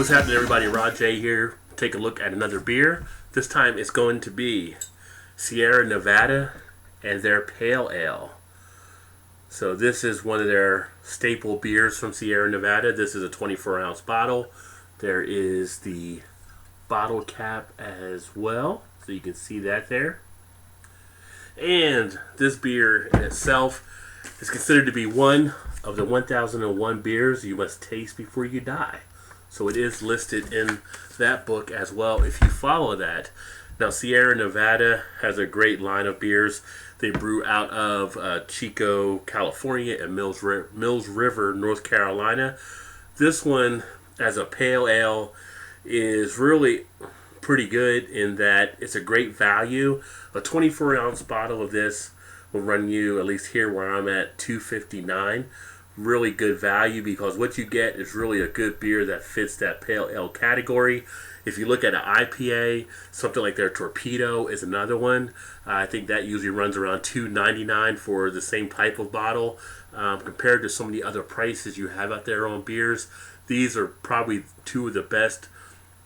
What's happening, everybody? Rod J here. Take a look at another beer. This time it's going to be Sierra Nevada and their Pale Ale. So this is one of their staple beers from Sierra Nevada. This is a 24-ounce bottle. There is the bottle cap as well, so you can see that there. And this beer in itself is considered to be one of the 1001 beers you must taste before you die. So it is listed in that book as well if you follow that. Now, Sierra Nevada has a great line of beers. They brew out of Chico, California, and Mills River, North Carolina. This one, as a pale ale, is really pretty good in that it's a great value. A 24-ounce bottle of this will run you, at least here where I'm at, $2.59. Really good value because what you get is really a good beer that fits that pale ale category. If you look at an IPA, something like their Torpedo is another one. I think that usually runs around $2.99 for the same type of bottle. Compared to some of the other prices you have out there on beers, these are probably two of the best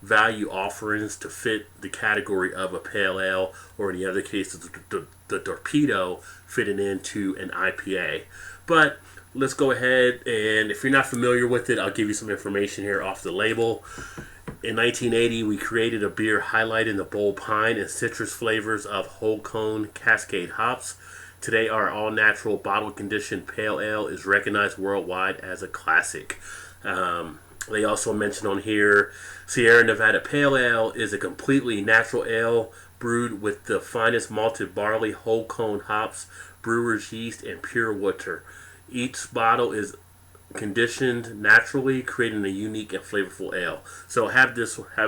value offerings to fit the category of a pale ale, or in the other case, the Torpedo fitting into an IPA. But let's go ahead, and if you're not familiar with it, I'll give you some information here off the label. In 1980, we created a beer highlighting the bold pine and citrus flavors of whole cone Cascade hops. Today, our all-natural bottle-conditioned pale ale is recognized worldwide as a classic. They also mention on here, Sierra Nevada Pale Ale is a completely natural ale brewed with the finest malted barley, whole cone hops, brewer's yeast, and pure water. Each bottle is conditioned naturally, creating a unique and flavorful ale. So have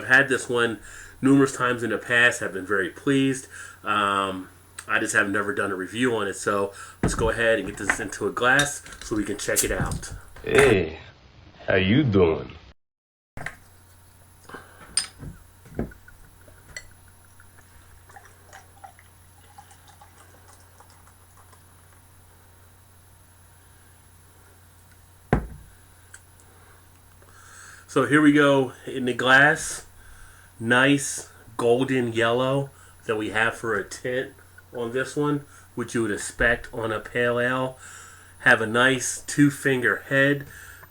had this one numerous times in the past. Have been very pleased. I just have never done a review on it. So let's go ahead and get this into a glass so we can check it out. Hey, how you doing? So here we go in the glass. Nice golden yellow that we have for a tint on this one, which you would expect on a pale ale. Have a nice two-finger head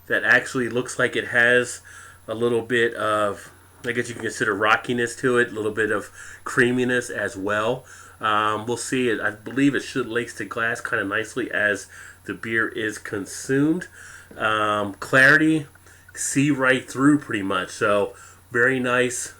that actually looks like it has a little bit of, I guess you can consider rockiness to it, a little bit of creaminess as well. We'll see it. I believe it should lace the glass kind of nicely as the beer is consumed. Clarity, see right through pretty much. So very nice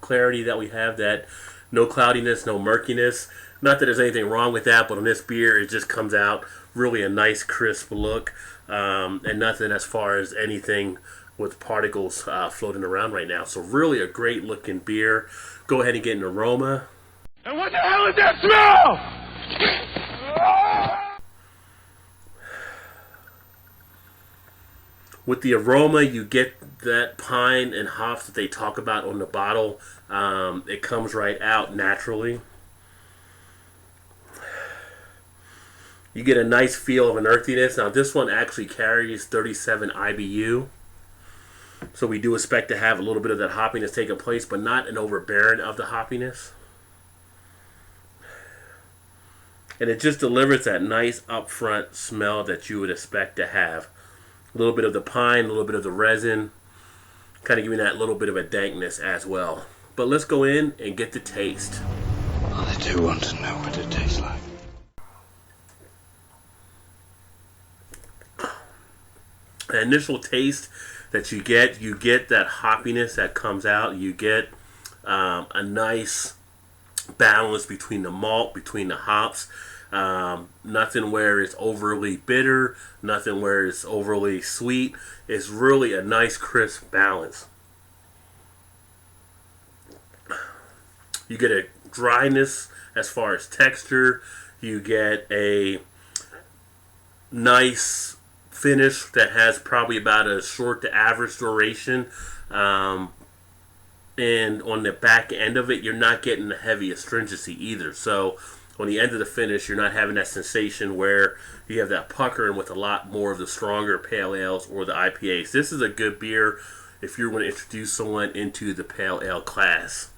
clarity that we have, that no cloudiness, no murkiness. Not that there's anything wrong with that, but on this beer it just comes out really a nice crisp look, and nothing as far as anything with particles floating around right now. So really a great looking beer. Go ahead and get an aroma. And what the hell is that smell? With the aroma, you get that pine and hops that they talk about on the bottle. It comes right out naturally. You get a nice feel of an earthiness. Now, this one actually carries 37 IBU. So we do expect to have a little bit of that hoppiness taking place, but not an overbearing of the hoppiness. And it just delivers that nice upfront smell that you would expect to have. A little bit of the pine, a little bit of the resin, kind of giving that little bit of a dankness as well. But let's go in and get the taste. I do want to know what it tastes like. The initial taste that you get that hoppiness that comes out. You get a nice balance between the malt, between the hops. Nothing where it's overly bitter, nothing where it's overly sweet. It's really a nice crisp balance. You get a dryness as far as texture. You get a nice finish that has probably about a short to average duration. And on the back end of it, you're not getting the heavy astringency either. So on the end of the finish, you're not having that sensation where you have that puckering with a lot more of the stronger pale ales or the IPAs. This is a good beer if you're going to introduce someone into the pale ale class.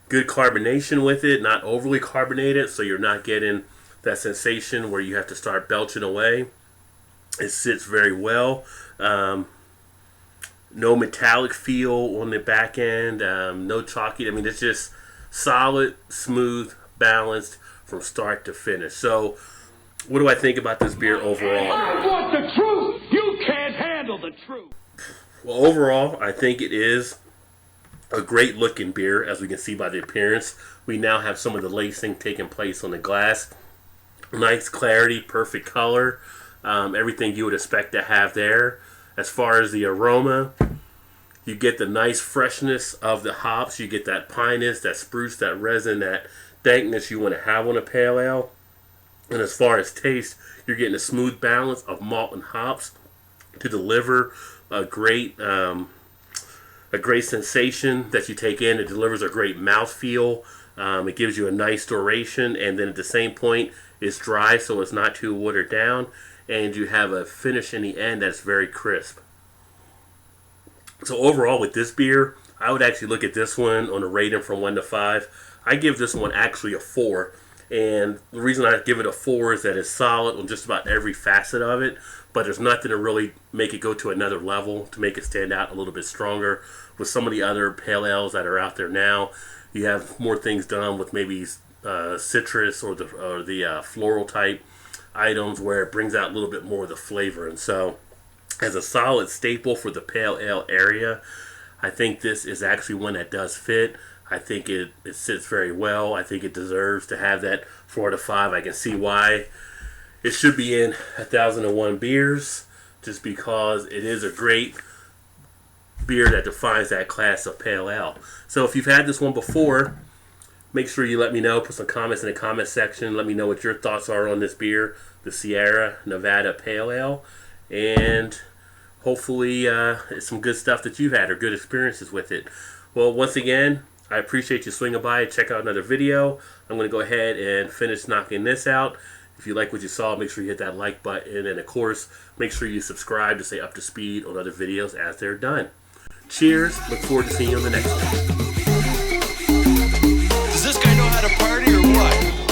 Good carbonation with it, not overly carbonated, so you're not getting that sensation where you have to start belching away. It sits very well. No metallic feel on the back end, no chalky. I mean, it's just solid, smooth, balanced from start to finish. So, what do I think about this beer overall? I want the truth! You can't handle the truth! Well, overall, I think it is a great looking beer, as we can see by the appearance. We now have some of the lacing taking place on the glass. Nice clarity, perfect color, everything you would expect to have there. As far as the aroma, you get the nice freshness of the hops. You get that pineness, that spruce, that resin, that dankness you want to have on a pale ale. And as far as taste, you're getting a smooth balance of malt and hops to deliver a great sensation that you take in. It delivers a great mouthfeel. It gives you a nice duration, and then at the same point, it's dry, so it's not too watered down, and you have a finish in the end that's very crisp. So overall, with this beer, I would actually look at this one on a rating from 1 to 5. I give this one actually a 4, and the reason I give it a 4 is that it's solid on just about every facet of it, but there's nothing to really make it go to another level to make it stand out a little bit stronger. With some of the other pale ales that are out there now, you have more things done with maybe citrus or the floral type items where it brings out a little bit more of the flavor. And so, as a solid staple for the pale ale area, I think this is actually one that does fit. I think it sits very well. I think it deserves to have that 4 to 5. I can see why it should be in 1001 Beers, just because it is a great beer that defines that class of pale ale. So if you've had this one before, make sure you let me know. Put some comments in the comment section. Let me know what your thoughts are on this beer, the Sierra Nevada Pale Ale, and hopefully it's some good stuff that you've had or good experiences with it. Well, once again, I appreciate you swinging by and check out another video. I'm going to go ahead and finish knocking this out. If you like what you saw, make sure you hit that like button, and of course, make sure you subscribe to stay up to speed on other videos as they're done. Cheers. Look forward to seeing you on the next one. Does this guy know how to party or what?